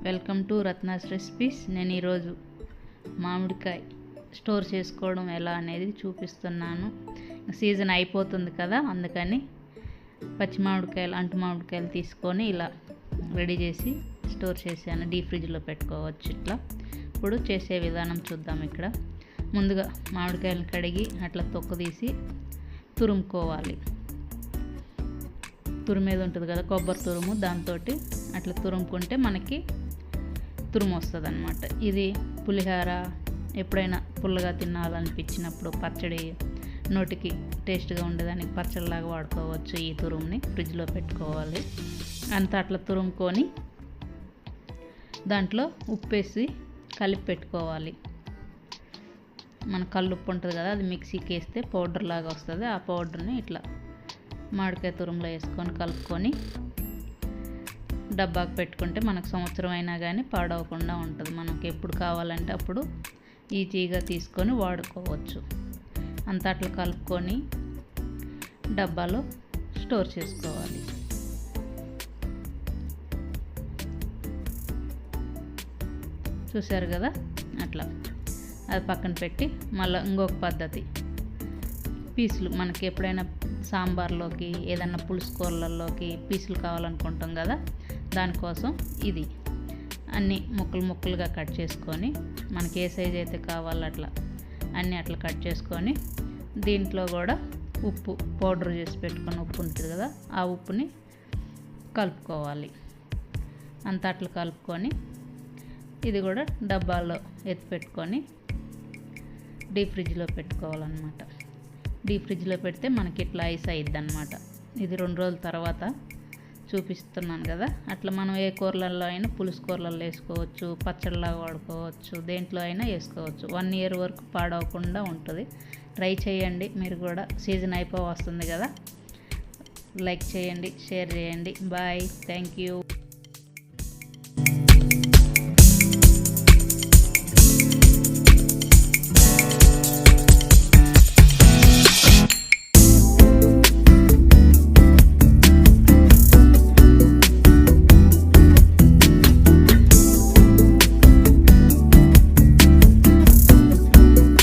Welcome to Ratna's recipes. నేను ఈరోజు మామిడికాయ స్టోర్ చేసుకోవడం ఎలా అనేది చూపిస్తున్నాను. సీజన్ అయిపోతుంది కదా, అందుకని పచ్చి మామిడికాయలు, అంటు మామిడికాయలు తీసుకొని ఇలా రెడీ చేసి స్టోర్ చేశాను. డీప్ ఫ్రిడ్జ్లో పెట్టుకోవచ్చు. ఇట్లా ఇప్పుడు చేసే విధానం చూద్దాం. ఇక్కడ ముందుగా మామిడికాయలు కడిగి అట్లా తొక్క తీసి తురుముకోవాలి. తురుమేది ఉంటుంది కదా, కొబ్బరి తురుము, దాంతో అట్లా తురుముకుంటే మనకి తురుము వస్తుంది అన్నమాట. ఇది పులిహోర, ఎప్పుడైనా పుల్లగా తినాలనిపించినప్పుడు పచ్చడి, నోటికి టేస్ట్గా ఉండేదానికి పచ్చడిలాగా వాడుకోవచ్చు. ఈ తురుముని ఫ్రిడ్జ్లో పెట్టుకోవాలి. అంతా అట్లా తురుముకొని దాంట్లో ఉప్పేసి కలిపి పెట్టుకోవాలి. మన కల్లుప్పు ఉంటుంది కదా, అది మిక్సీకి వేస్తే పౌడర్ లాగా వస్తుంది. ఆ పౌడర్ని ఇట్లా మామిడికాయ తురుములో వేసుకొని కలుపుకొని డబ్బాకి పెట్టుకుంటే మనకు సంవత్సరం అయినా కానీ పాడవకుండా ఉంటుంది. మనకి ఎప్పుడు కావాలంటే అప్పుడు ఈజీగా తీసుకొని వాడుకోవచ్చు. అంతా అట్లా కలుపుకొని డబ్బాలో స్టోర్ చేసుకోవాలి. చూసారు కదా, అట్లా అది పక్కన పెట్టి మళ్ళీ ఇంకొక పద్ధతి, పీసులు మనకి ఎప్పుడైనా సాంబార్లోకి, ఏదన్నా పులుసు కూరలలోకి పీసులు కావాలనుకుంటాం కదా, దానికోసం ఇది అన్నీ ముక్కలు ముక్కలుగా కట్ చేసుకొని, మనకి ఏ సైజ్ అయితే కావాలో అట్లా అన్నీ అట్లా కట్ చేసుకొని, దీంట్లో కూడా ఉప్పు పౌడర్ చేసి పెట్టుకొని ఉప్పు ఉంటుంది కదా, ఆ ఉప్పుని కలుపుకోవాలి. అంతా అట్లా కలుపుకొని ఇది కూడా డబ్బాలో ఎత్తి పెట్టుకొని డీప్ ఫ్రిడ్జ్లో పెట్టుకోవాలన్నమాట. డీప్ ఫ్రిడ్జ్లో పెడితే మనకి ఇట్లా ఐస్ అయ్యిద్ది అన్నమాట. ఇది 2 రోజుల తర్వాత చూపిస్తున్నాను కదా. అట్లా మనం ఏ కూరలలో అయినా, పులుసు కూరలలో వేసుకోవచ్చు, పచ్చడిలాగా వాడుకోవచ్చు, దేంట్లో అయినా వేసుకోవచ్చు. 1 ఇయర్ వరకు పాడవకుండా ఉంటుంది. ట్రై చేయండి మీరు కూడా. సీజన్ వస్తుంది కదా. లైక్ చేయండి, షేర్ చేయండి. Bye, thank you.